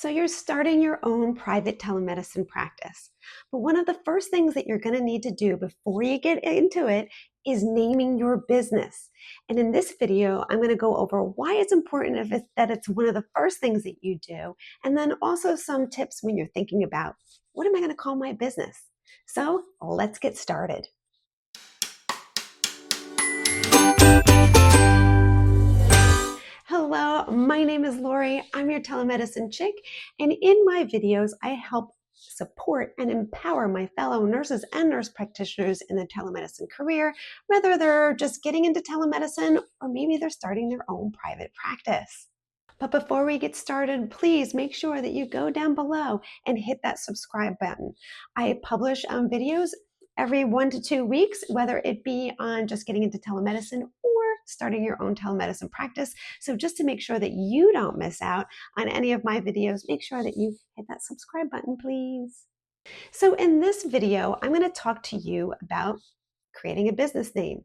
So you're starting your own private telemedicine practice. But one of the first things that you're going to need to do before you get into it is naming your business. And in this video, I'm going to go over why it's important that it's one of the first things that you do, and then also some tips when you're thinking about what am I going to call my business? So let's get started. Hello, my name is Lori. I'm your telemedicine chick, and in my videos, I help support and empower my fellow nurses and nurse practitioners in the telemedicine career, whether they're just getting into telemedicine or maybe they're starting their own private practice. But before we get started, please make sure that you go down below and hit that subscribe button. I publish videos every 1 to 2 weeks, whether it be on just getting into telemedicine or starting your own telemedicine practice. So just to make sure that you don't miss out on any of my videos, make sure that you hit that subscribe button, please. So in this video, I'm going to talk to you about creating a business name.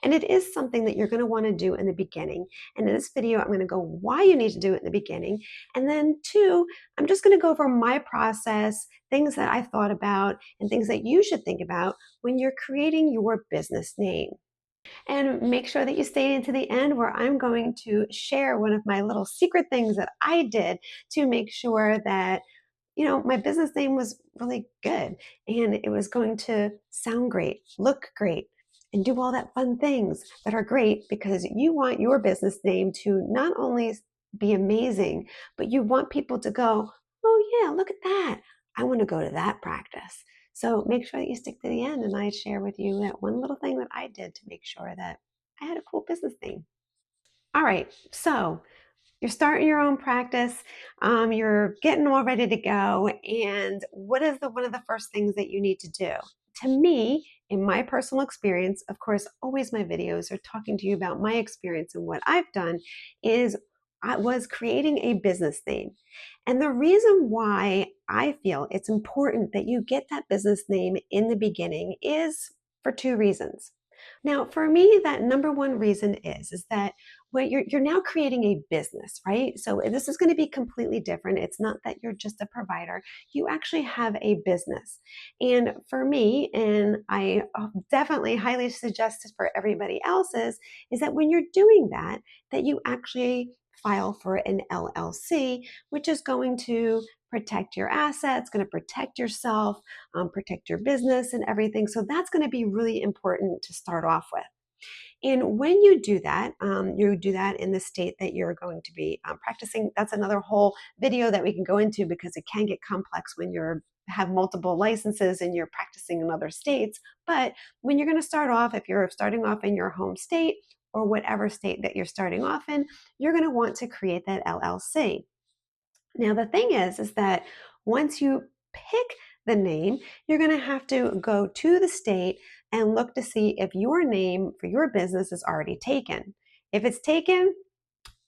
And it is something that you're going to want to do in the beginning. And in this video, I'm going to go why you need to do it in the beginning. And then two, I'm just going to go over my process, things that I've thought about, and things that you should think about when you're creating your business name. And make sure that you stay into the end where I'm going to share one of my little secret things that I did to make sure that my business name was really good and it was going to sound great, look great, and do all that fun things that are great because you want your business name to not only be amazing, but you want people to go, oh yeah, look at that. I want to go to that practice. So make sure that you stick to the end and I share with you that one little thing that I did to make sure that I had a cool business name. All right, so you're starting your own practice, you're getting all ready to go, and what is one of the first things that you need to do? To me, in my personal experience, of course, always my videos are talking to you about my experience, and what I've done is I was creating a business name. And the reason why I feel it's important that you get that business name in the beginning is for two reasons. Now, for me, that number one reason is that well, you're now creating a business, right? So this is going to be completely different. It's not that you're just a provider. You actually have a business. And for me, and I definitely highly suggest this for everybody else's, is that when you're doing that, that you actually file for an LLC, which is going to protect your assets, going to protect yourself, protect your business and everything. So that's going to be really important to start off with. And when you do that in the state that you're going to be practicing. That's another whole video that we can go into because it can get complex when you have multiple licenses and you're practicing in other states. But when you're going to start off, if you're starting off in your home state or whatever state that you're starting off in, you're going to want to create that LLC. Now, the thing is that once you pick the name, you're going to have to go to the state and look to see if your name for your business is already taken. If it's taken,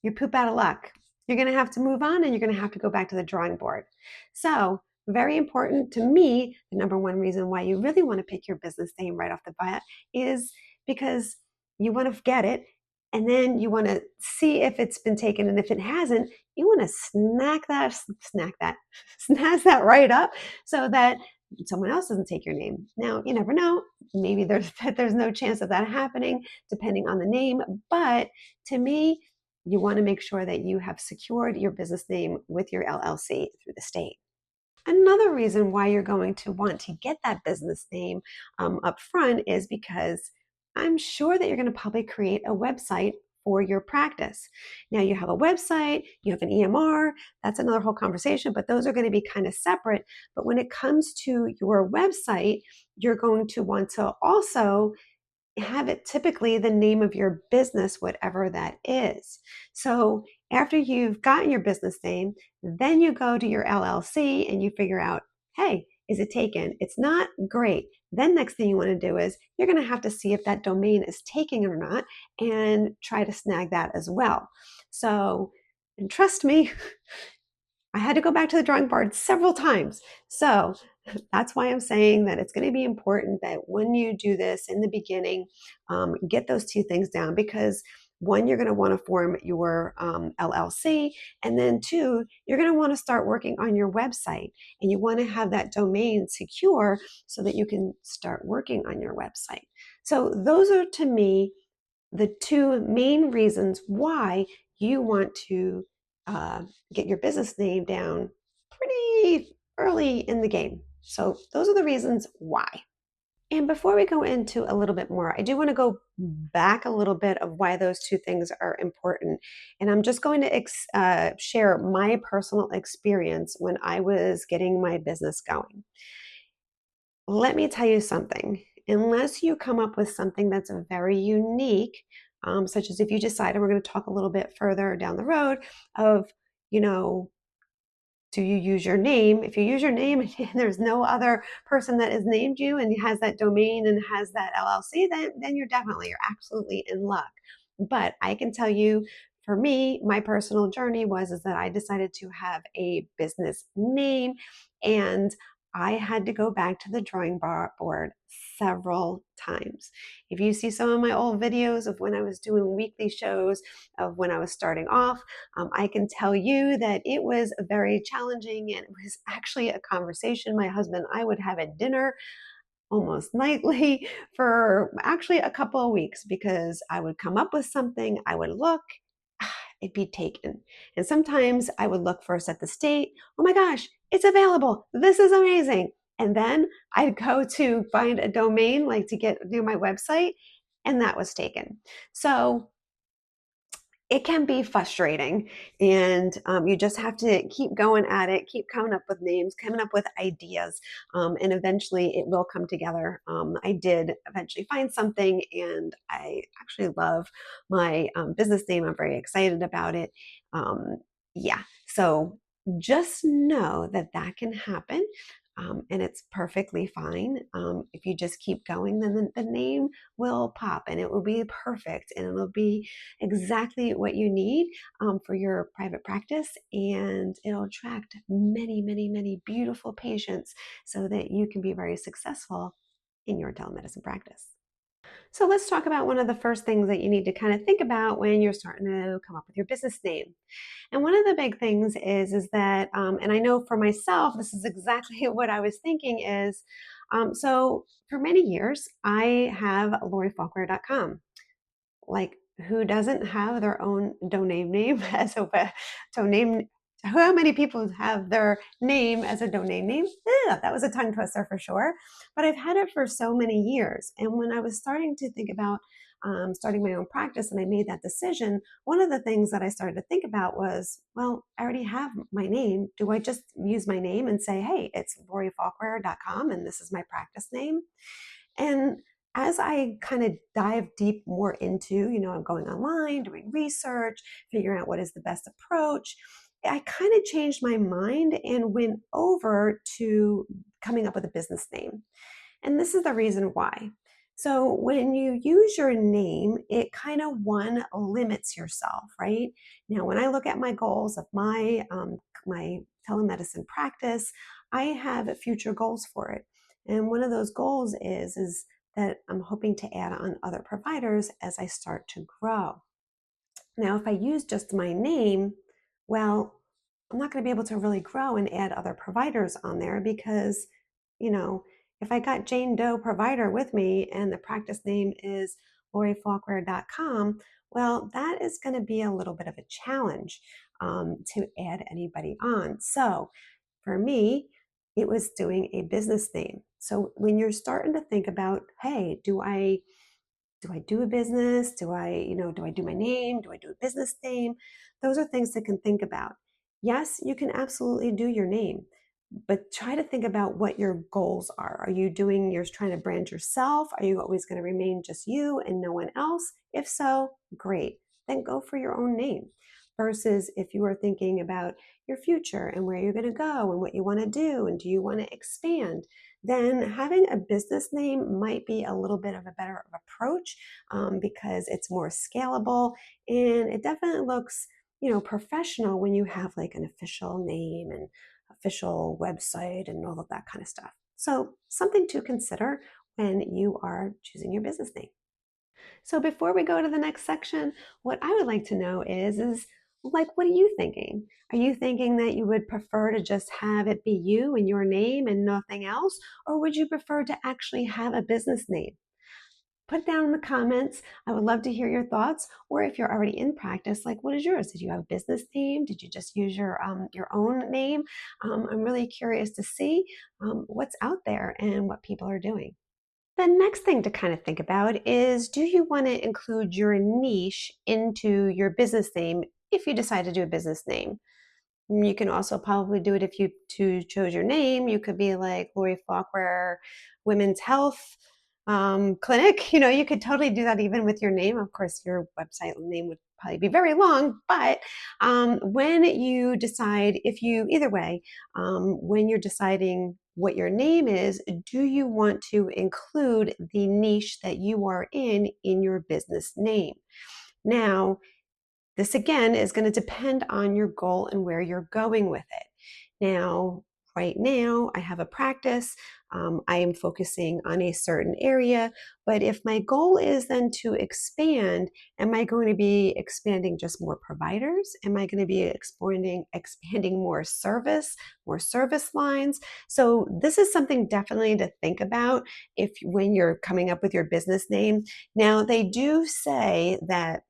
you poop out of luck. You're going to have to move on and you're going to have to go back to the drawing board. So, very important to me, the number one reason why you really want to pick your business name right off the bat is because you want to get it and then you want to see if it's been taken, and if it hasn't, you want to snag that right up so that someone else doesn't take your name. Now, you never know. Maybe there's no chance of that happening depending on the name, but to me, you want to make sure that you have secured your business name with your LLC through the state. Another reason why you're going to want to get that business name up front is because I'm sure that you're going to probably create a website for your practice. Now you have a website, you have an EMR, that's another whole conversation, but those are going to be kind of separate. But when it comes to your website, you're going to want to also have it typically the name of your business, whatever that is. So after you've gotten your business name, then you go to your LLC and you figure out, hey, is it taken? It's not great. Then next thing you want to do is you're going to have to see if that domain is taken or not and try to snag that as well. So, and trust me, I had to go back to the drawing board several times. So that's why I'm saying that it's going to be important that when you do this in the beginning, get those two things down, because one, you're going to want to form your LLC. And then two, you're going to want to start working on your website. And you want to have that domain secure so that you can start working on your website. So those are, to me, the two main reasons why you want to get your business name down pretty early in the game. So those are the reasons why. And before we go into a little bit more, I do want to go back a little bit of why those two things are important. And I'm just going to share my personal experience when I was getting my business going. Let me tell you something. Unless you come up with something that's very unique, such as if you decide, and we're going to talk a little bit further down the road of, you know, do you use your name? If you use your name and there's no other person that has named you and has that domain and has that LLC, then you're absolutely in luck. But I can tell you, for me, my personal journey is that I decided to have a business name, and I had to go back to the drawing board several times. If you see some of my old videos of when I was doing weekly shows, of when I was starting off, I can tell you that it was very challenging, and it was actually a conversation my husband and I would have at dinner almost nightly for actually a couple of weeks, because I would come up with something, I would look, it'd be taken. And sometimes I would look first at the state, oh my gosh, it's available, this is amazing. And then I'd go to find a domain, like to get near my website, and that was taken. So it can be frustrating, and you just have to keep going at it, keep coming up with names, coming up with ideas, and eventually it will come together. I did eventually find something, and I actually love my business name. I'm very excited about it. Yeah, so just know that that can happen. And it's perfectly fine. If you just keep going, then the name will pop and it will be perfect, and it'll be exactly what you need for your private practice, and it'll attract many, many, many beautiful patients so that you can be very successful in your telemedicine practice. So let's talk about one of the first things that you need to kind of think about when you're starting to come up with your business name. And one of the big things is that, and I know for myself, this is exactly what I was thinking is, so for many years, I have lorifaulkner.com. Like, who doesn't have their own domain name as a domain? How many people have their name as a domain name? Yeah, that was a tongue twister for sure. But I've had it for so many years. And when I was starting to think about starting my own practice and I made that decision, one of the things that I started to think about was, well, I already have my name. Do I just use my name and say, hey, it's lorifaulkner.com and this is my practice name? And as I kind of dive deep more into, I'm going online, doing research, figuring out what is the best approach, I kind of changed my mind and went over to coming up with a business name. And this is the reason why. So when you use your name, it kind of limits yourself, right? Now, when I look at my goals of my telemedicine practice, I have future goals for it. And one of those goals is that I'm hoping to add on other providers as I start to grow. Now, if I use just my name, well, I'm not going to be able to really grow and add other providers on there because, if I got Jane Doe provider with me and the practice name is lorifaulkner.com, well, that is going to be a little bit of a challenge to add anybody on. So for me, it was doing a business name. So when you're starting to think about, hey, do I do a business? Do I do my name? Do I do a business name? Those are things to can think about. Yes, you can absolutely do your name, but try to think about what your goals are. Are you you're trying to brand yourself? Are you always going to remain just you and no one else? If so, great. Then go for your own name. Versus if you are thinking about your future and where you're going to go and what you want to do and do you want to expand, then having a business name might be a little bit of a better approach because it's more scalable and it definitely looks, professional when you have like an official name and official website and all of that kind of stuff. So something to consider when you are choosing your business name. So before we go to the next section, what I would like to know is like, what are you thinking? Are you thinking that you would prefer to just have it be you and your name and nothing else? Or would you prefer to actually have a business name? Put it down in the comments. I would love to hear your thoughts. Or if you're already in practice, like, what is yours? Did you have a business name? Did you just use your own name? I'm really curious to see what's out there and what people are doing. The next thing to kind of think about is, do you want to include your niche into your business name if you decide to do a business name? You can also probably do it if you chose your name. You could be like Lori Falkware Women's Health Clinic. You know, you could totally do that even with your name. Of course, your website name would probably be very long, but when you decide, if you, either way, when you're deciding what your name is, do you want to include the niche that you are in your business name? Now, this again is going to depend on your goal and where you're going with it. Now, right now, I have a practice. I am focusing on a certain area, but if my goal is then to expand, am I going to be expanding just more providers? Am I going to be expanding more service lines? So this is something definitely to think about if when you're coming up with your business name. Now, they do say that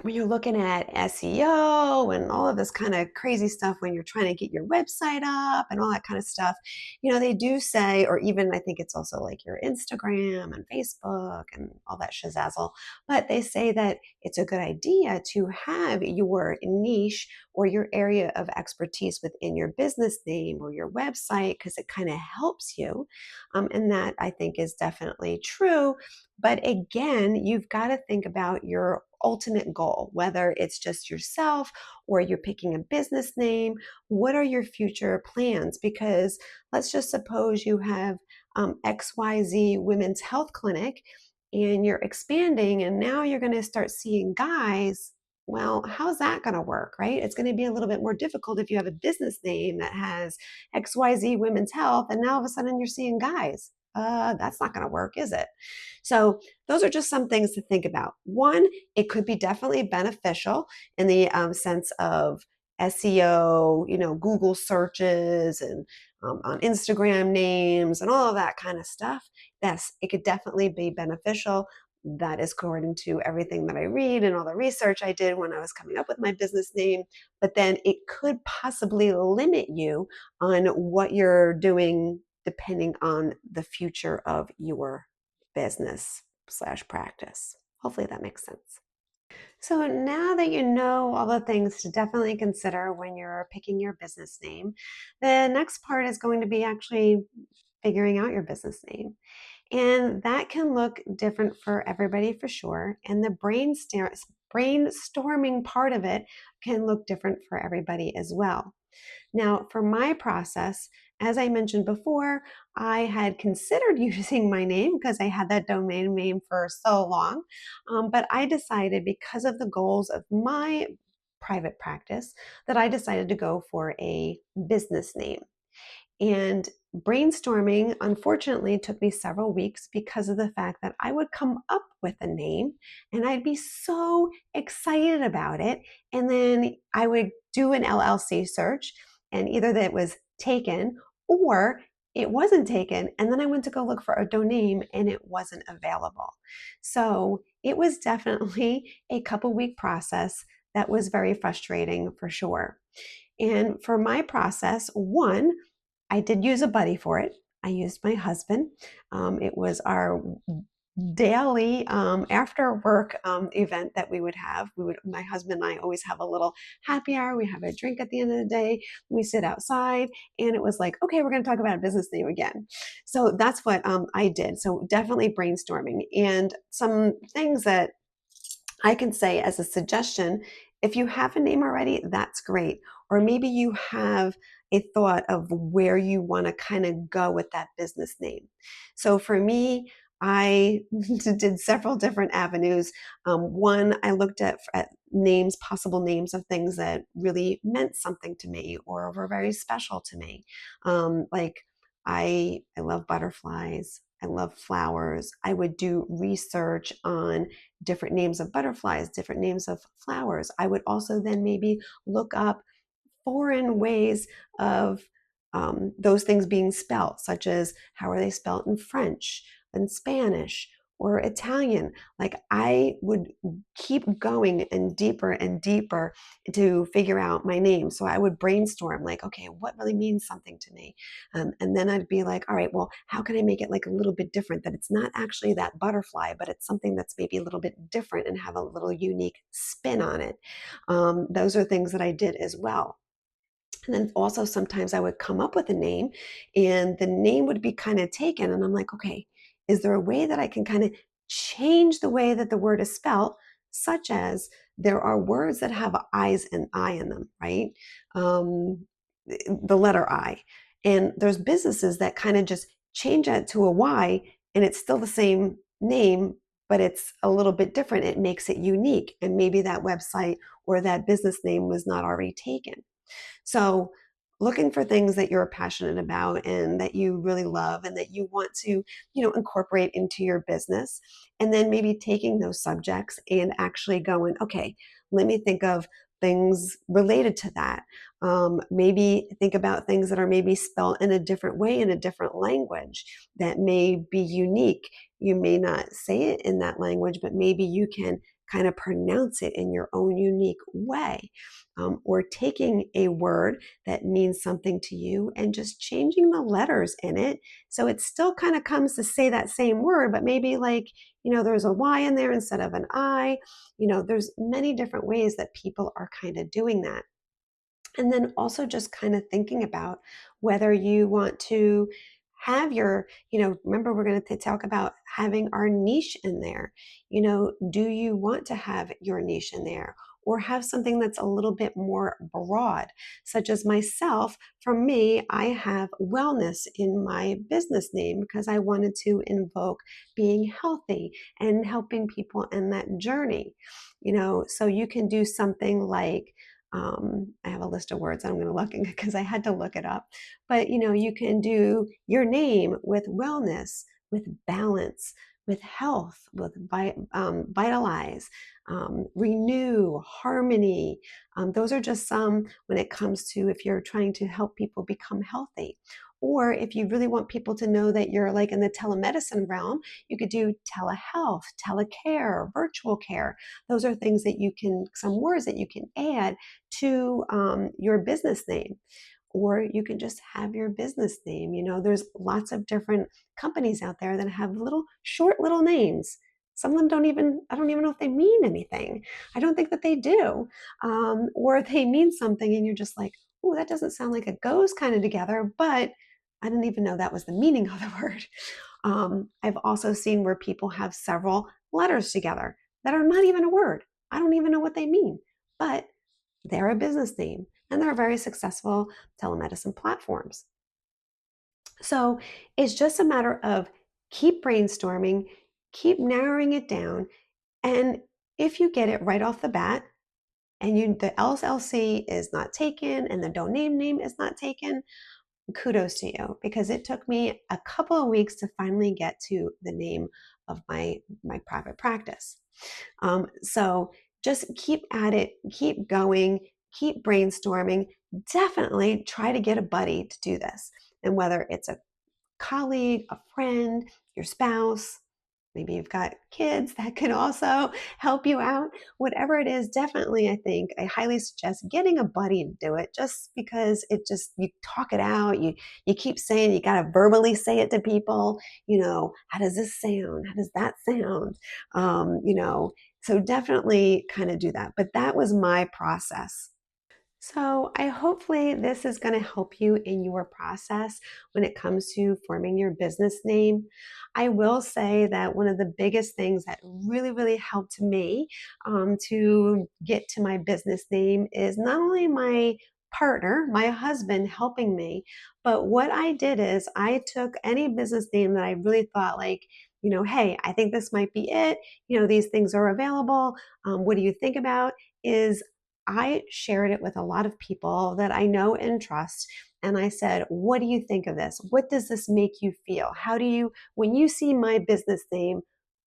when you're looking at SEO and all of this kind of crazy stuff, when you're trying to get your website up and all that kind of stuff, you know, they do say, or even I think it's also like your Instagram and Facebook and all that shazazzle, but they say that it's a good idea to have your niche or your area of expertise within your business name or your website, because it kind of helps you. And that I think is definitely true. But again, you've got to think about your ultimate goal, whether it's just yourself or you're picking a business name. What are your future plans? Because let's just suppose you have XYZ Women's Health Clinic and you're expanding, and now you're going to start seeing guys. Well, how's that going to work, right? It's going to be a little bit more difficult if you have a business name that has XYZ Women's Health, and now all of a sudden you're seeing guys. That's not going to work, is it? So those are just some things to think about. One, it could be definitely beneficial in the sense of SEO, you know, Google searches and on Instagram names and all of that kind of stuff. Yes, it could definitely be beneficial. That is according to everything that I read and all the research I did when I was coming up with my business name. But then it could possibly limit you on what you're doing depending on the future of your business/practice. Hopefully that makes sense. So now that you know all the things to definitely consider when you're picking your business name, the next part is going to be actually figuring out your business name. And that can look different for everybody for sure. And the brainstorming part of it can look different for everybody as well. Now, for my process, as I mentioned before, I had considered using my name because I had that domain name for so long. But I decided, because of the goals of my private practice, that I decided to go for a business name. And brainstorming, unfortunately, took me several weeks because of the fact that I would come up with a name and I'd be so excited about it. And then I would do an LLC search, and either that was taken or it wasn't taken. And then I went to go look for a domain and it wasn't available. So it was definitely a couple-week process that was very frustrating for sure. And for my process, one, I did use a buddy for it. I used my husband. It was our daily after work event that we would have. My husband and I always have a little happy hour. We have a drink at the end of the day. We sit outside, and it was like, okay, we're going to talk about a business name again. So that's what I did. So definitely brainstorming, and some things that I can say as a suggestion: if you have a name already, that's great. Or maybe you have a thought of where you want to kind of go with that business name. So for me, I did several different avenues. One, I looked at names, possible names of things that really meant something to me or were very special to me. Like I love butterflies. I love flowers. I would do research on different names of butterflies, different names of flowers. I would also then maybe look up foreign ways of those things being spelt, such as how are they spelt in French, in Spanish, or Italian. Like I would keep going and deeper to figure out my name. So I would brainstorm, like, okay, what really means something to me? And then I'd be like, all right, well, how can I make it like a little bit different? That it's not actually that butterfly, but it's something that's maybe a little bit different and have a little unique spin on it. Those are things that I did as well. And then also sometimes I would come up with a name and the name would be kind of taken. And I'm like, okay, is there a way that I can kind of change the way that the word is spelt, such as there are words that have I's and I in them, right? Um, the letter I. And there's businesses that kind of just change that to a Y and it's still the same name, but it's a little bit different. It makes it unique. And maybe that website or that business name was not already taken. So, looking for things that you're passionate about and that you really love and that you want to, incorporate into your business. And then maybe taking those subjects and actually going, okay, let me think of things related to that. Maybe think about things that are maybe spelled in a different way in a different language that may be unique. You may not say it in that language, but maybe you can kind of pronounce it in your own unique way. Or taking a word that means something to you and just changing the letters in it. So it still kind of comes to say that same word, but maybe like, there's a Y in there instead of an I. There's many different ways that people are kind of doing that. And then also just kind of thinking about whether you want to have your, remember we're going to talk about having our niche in there. Do you want to have your niche in there? Or have something that's a little bit more broad, such as myself. For me, I have wellness in my business name because I wanted to invoke being healthy and helping people in that journey. So you can do something like, I have a list of words I'm going to look because I had to look it up. But you can do your name with wellness, with balance, with health, with vitalize, renew, harmony. Those are just some when it comes to if you're trying to help people become healthy. Or if you really want people to know that you're like in the telemedicine realm, you could do telehealth, telecare, virtual care. Those are things that some words that you can add to your business name. Or you can just have your business name. There's lots of different companies out there that have short little names. Some of them I don't even know if they mean anything. I don't think that they do. Or they mean something and you're just like, oh, that doesn't sound like it goes kind of together, but I didn't even know that was the meaning of the word. I've also seen where people have several letters together that are not even a word. I don't even know what they mean, but they're a business name and they're very successful telemedicine platforms. So it's just a matter of keep brainstorming, keep narrowing it down. And if you get it right off the bat and the LLC is not taken and the domain name is not taken, kudos to you because it took me a couple of weeks to finally get to the name of my private practice. So just keep at it, keep going, keep brainstorming. Definitely try to get a buddy to do this. And whether it's a colleague, a friend, your spouse, maybe you've got kids that can also help you out. Whatever it is, definitely, I highly suggest getting a buddy to do it just because you talk it out. You keep saying, you got to verbally say it to people, how does this sound? How does that sound? So definitely kind of do that. But that was my process. So I hopefully this is going to help you in your process when it comes to forming your business name. I will say that one of the biggest things that really, really helped me to get to my business name is not only my partner, my husband helping me, but what I did is I took any business name that I really thought like, hey, I think this might be it. These things are available. What do you think about? Is I shared it with a lot of people that I know and trust, and I said, what do you think of this? What does this make you feel? How do you, when you see my business name,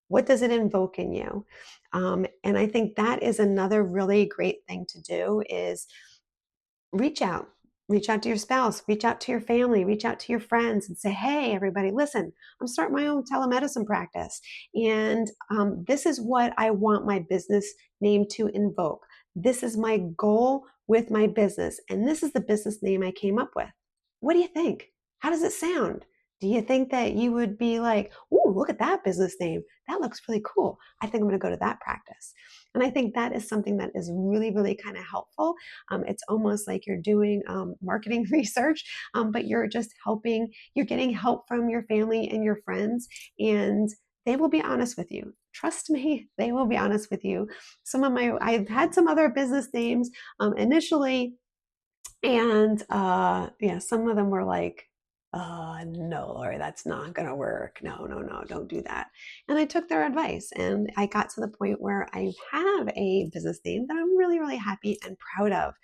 what does it invoke in you? And I think that is another really great thing to do is reach out. Reach out to your spouse, reach out to your family, reach out to your friends and say, hey, everybody, listen, I'm starting my own telemedicine practice. And this is what I want my business name to invoke. This is my goal with my business. And this is the business name I came up with. What do you think? How does it sound? Do you think that you would be like, ooh, look at that business name? That looks really cool. I think I'm going to go to that practice. And I think that is something that is really, really kind of helpful. It's almost like you're doing marketing research, but you're just helping, you're getting help from your family and your friends, and they will be honest with you. Trust me, they will be honest with you. I've had some other business names initially, and yeah, some of them were like, no, Lori, that's not going to work. No, no, no, don't do that. And I took their advice and I got to the point where I have a business name that I'm really, really happy and proud of.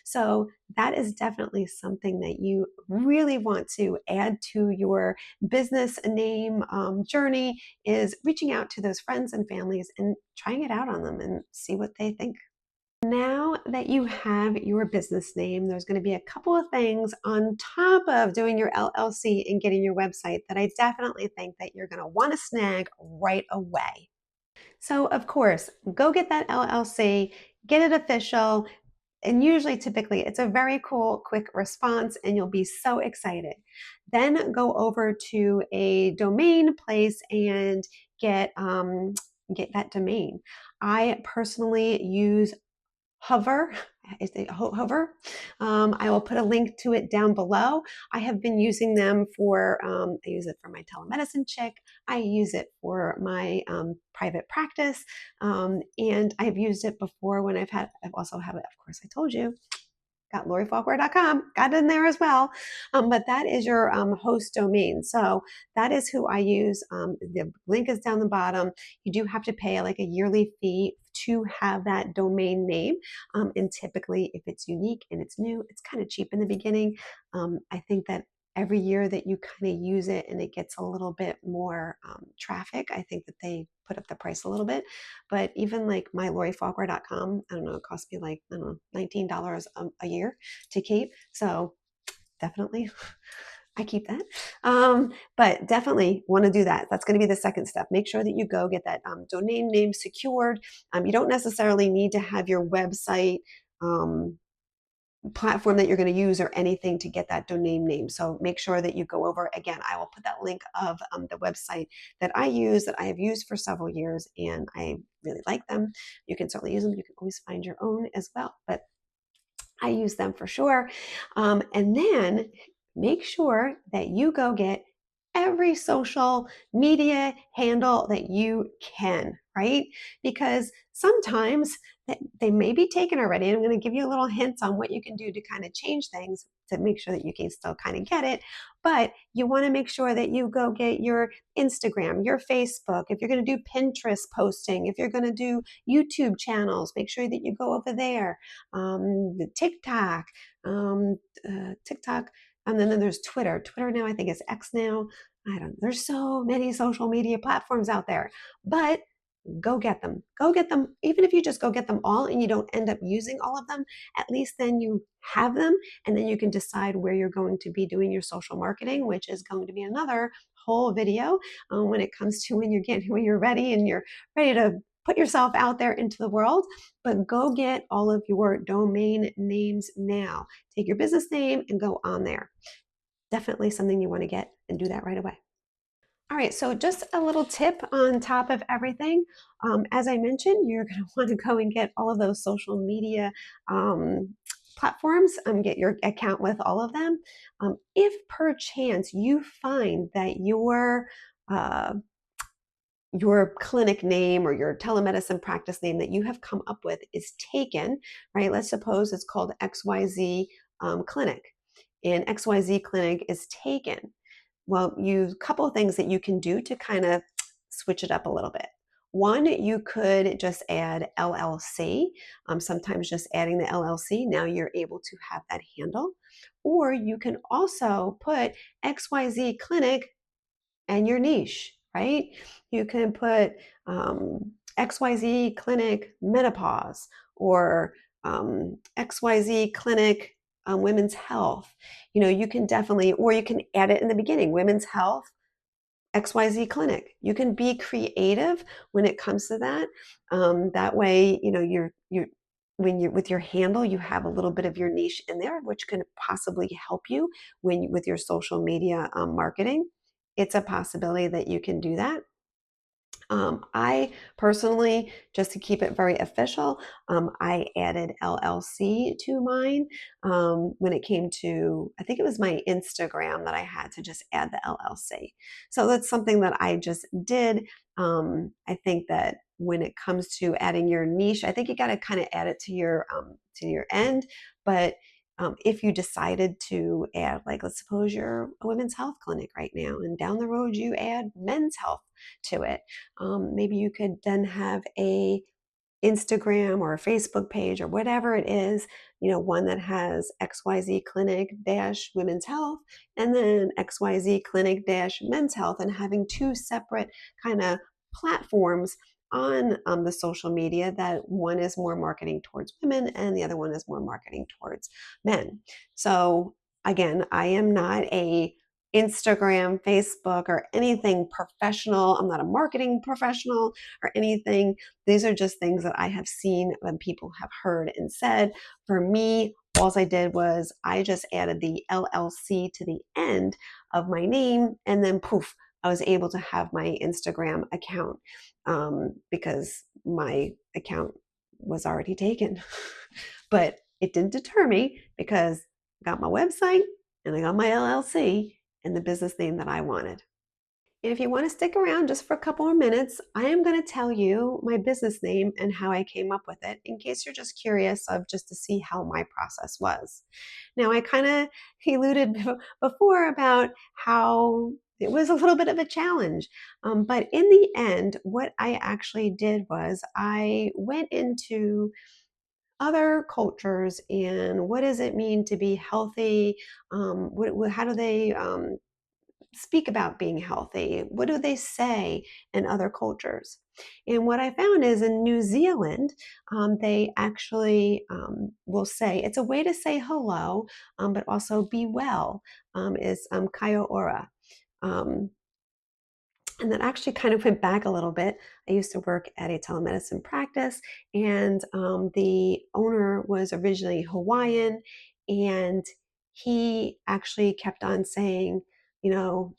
So that is definitely something that you really want to add to your business name journey, is reaching out to those friends and families and trying it out on them and see what they think. Now that you have your business name, there's going to be a couple of things on top of doing your LLC and getting your website that I definitely think that you're going to want to snag right away. So, of course, go get that LLC, get it official, and usually, typically, it's a very cool, quick response, and you'll be so excited. Then go over to a domain place and get that domain. I personally use Hover. Is it Hover? I will put a link to it down below. I have been using them for, I use it for my telemedicine chick. I use it for my private practice. And I've used it before when I've also have it, of course, I told you, got lorifaulkner.com, got it in there as well. But that is your host domain. So that is who I use. The link is down the bottom. You do have to pay like a yearly fee to have that domain name. And typically, if it's unique and it's new, it's kind of cheap in the beginning. I think that every year that you kind of use it and it gets a little bit more traffic, I think that they put up the price a little bit. But even like my lorifaulkner.com, I don't know, it cost me like, I don't know, $19 a year to keep. So definitely I keep that. But definitely want to do that. That's going to be the second step. Make sure that you go get that domain name secured. You don't necessarily need to have your website platform that you're going to use or anything to get that domain name. So make sure that you go over. Again, I will put that link of the website that I use, that I have used for several years, and I really like them. You can certainly use them. You can always find your own as well, but I use them for sure. And then make sure that you go get every social media handle that you can, right? Because sometimes they may be taken already. I'm going to give you a little hints on what you can do to kind of change things to make sure that you can still kind of get it. But you want to make sure that you go get your Instagram, your Facebook. If you're going to do Pinterest posting, if you're going to do YouTube channels, make sure that you go over there. The TikTok, TikTok, and then there's Twitter. Twitter now, I think is X now. I don't know. There's so many social media platforms out there, but go get them. Go get them. Even if you just go get them all and you don't end up using all of them, at least then you have them, and then you can decide where you're going to be doing your social marketing, which is going to be another whole video when it comes to when you're ready and you're ready to put yourself out there into the world. But go get all of your domain names now. Take your business name and go on there. Definitely something you want to get, and do that right away. All right, so just a little tip on top of everything. As I mentioned, you're going to want to go and get all of those social media platforms, get your account with all of them. If perchance you find that your clinic name or your telemedicine practice name that you have come up with is taken, right? Let's suppose it's called XYZ Clinic, and XYZ Clinic is taken. Well, a couple of things that you can do to kind of switch it up a little bit. One, you could just add LLC. Sometimes just adding the LLC, now you're able to have that handle. Or you can also put XYZ Clinic and your niche, right? You can put XYZ Clinic Menopause, or XYZ Clinic Women's Health. You can definitely, or you can add it in the beginning, Women's Health XYZ Clinic. You can be creative when it comes to that. That way, you're when you're with your handle, you have a little bit of your niche in there, which can possibly help you with your social media marketing. It's a possibility that you can do that. I personally, just to keep it very official, I added LLC to mine when it came to, I think it was my Instagram that I had to just add the LLC. So that's something that I just did. I think that when it comes to adding your niche, I think you got to kind of add it to your end. But if you decided to add, like, let's suppose you're a women's health clinic right now, and down the road you add men's health to it. Maybe you could then have a Instagram or a Facebook page or whatever it is, one that has XYZ Clinic dash Women's Health, and then XYZ Clinic dash Men's Health, and having two separate kind of platforms on the social media, that one is more marketing towards women and the other one is more marketing towards men. So again, I am not a Instagram, Facebook, or anything professional. I'm not a marketing professional or anything. These are just things that I have seen when people have heard and said. For me, all I did was I just added the LLC to the end of my name, and then poof, I was able to have my Instagram account because my account was already taken. But it didn't deter me, because I got my website and I got my LLC and the business name that I wanted. And if you want to stick around just for a couple more minutes, I am going to tell you my business name and how I came up with it, in case you're just curious of just to see how my process was. Now, I kind of alluded before about how it was a little bit of a challenge. But in the end, what I actually did was I went into other cultures and what does it mean to be healthy? How do they speak about being healthy? What do they say in other cultures? And what I found is in New Zealand, they actually will say, it's a way to say hello, but also be well, is Kia ora. Um, and that actually kind of went back a little bit. I used to work at a telemedicine practice, and the owner was originally Hawaiian, and he actually kept on saying, you know,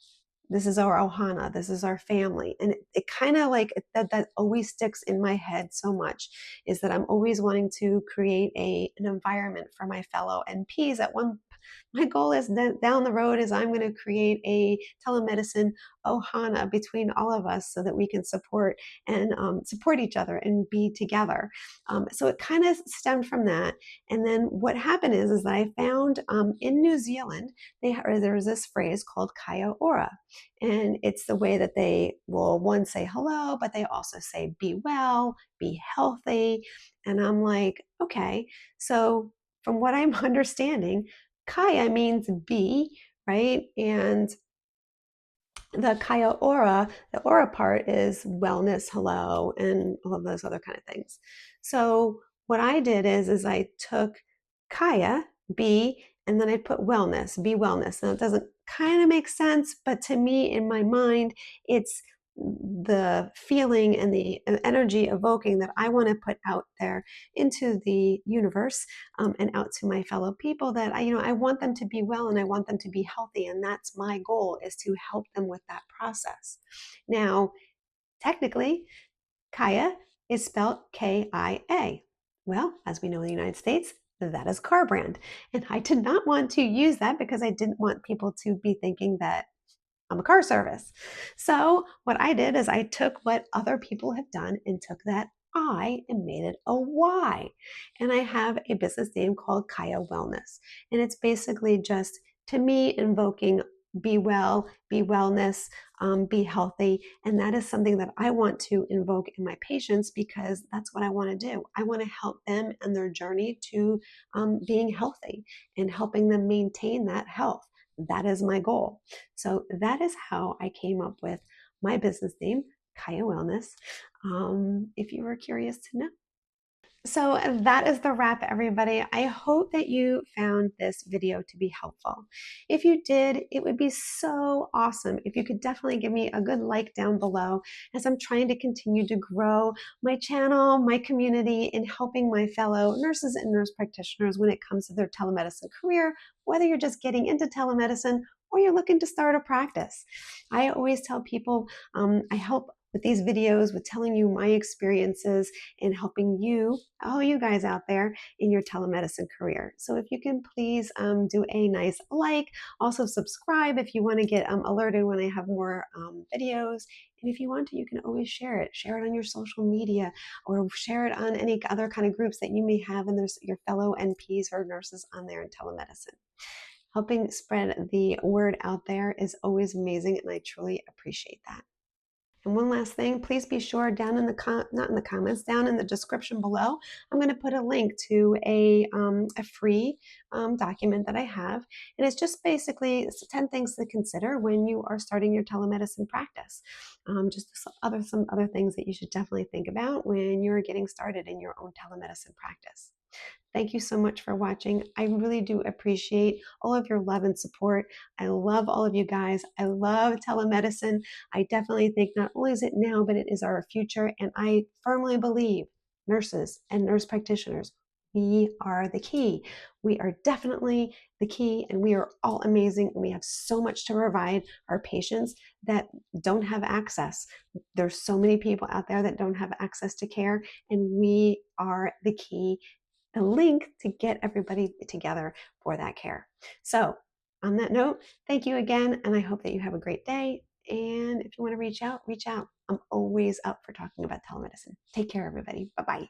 this is our ohana, this is our family. And it kind of like that always sticks in my head so much, is that I'm always wanting to create an environment for my fellow NPs. My goal is that down the road is I'm going to create a telemedicine ohana between all of us, so that we can support and support each other and be together. So it kind of stemmed from that. And then what happened is that I found in New Zealand, there's this phrase called Kia ora. And it's the way that they will, one, say hello, but they also say be well, be healthy. And I'm like, okay, so from what I'm understanding, Kaya means be, right? And the Kaya aura, the aura part is wellness, hello, and all of those other kind of things. So what I did is I took Kaya, be, and then I put wellness, be wellness. Now it doesn't kind of make sense, but to me, in my mind, it's the feeling and the energy evoking that I want to put out there into the universe, and out to my fellow people, that I want them to be well and I want them to be healthy, and that's my goal, is to help them with that process. Now, technically, Kaya is spelled Kia. Well, as we know in the United States, that is car brand, and I did not want to use that because I didn't want people to be thinking that I'm a car service. So what I did is I took what other people have done and took that I and made it a Y. And I have a business name called Kaya Wellness. And it's basically just, to me, invoking be well, be wellness, be healthy. And that is something that I want to invoke in my patients because that's what I want to do. I want to help them in their journey to being healthy and helping them maintain that health. That is my goal. So that is how I came up with my business name, Kaya Wellness, if you were curious to know. So that is the wrap, everybody. I hope that you found this video to be helpful. If you did, it would be so awesome if you could definitely give me a good like down below, as I'm trying to continue to grow my channel, my community, in helping my fellow nurses and nurse practitioners when it comes to their telemedicine career, whether you're just getting into telemedicine or you're looking to start a practice. I always tell people I help with these videos with telling you my experiences and helping you, all you guys out there, in your telemedicine career. So if you can please do a nice like, also subscribe if you want to get alerted when I have more videos. And if you want to, you can always share it. Share it on your social media or share it on any other kind of groups that you may have, and there's your fellow NPs or nurses on there in telemedicine. Helping spread the word out there is always amazing, and I truly appreciate that. And one last thing, please be sure down in the not in the comments, down in the description below, I'm going to put a link to a free document that I have, and it's just basically 10 things to consider when you are starting your telemedicine practice. Just some other things that you should definitely think about when you're getting started in your own telemedicine practice. Thank you so much for watching. I really do appreciate all of your love and support. I love all of you guys. I love telemedicine. I definitely think not only is it now, but it is our future. And I firmly believe nurses and nurse practitioners, we are the key. We are definitely the key, and we are all amazing. And we have so much to provide our patients that don't have access. There's so many people out there that don't have access to care, and we are the key, the link to get everybody together for that care. So on that note, thank you again, and I hope that you have a great day. And if you want to reach out, reach out. I'm always up for talking about telemedicine. Take care, everybody. Bye-bye.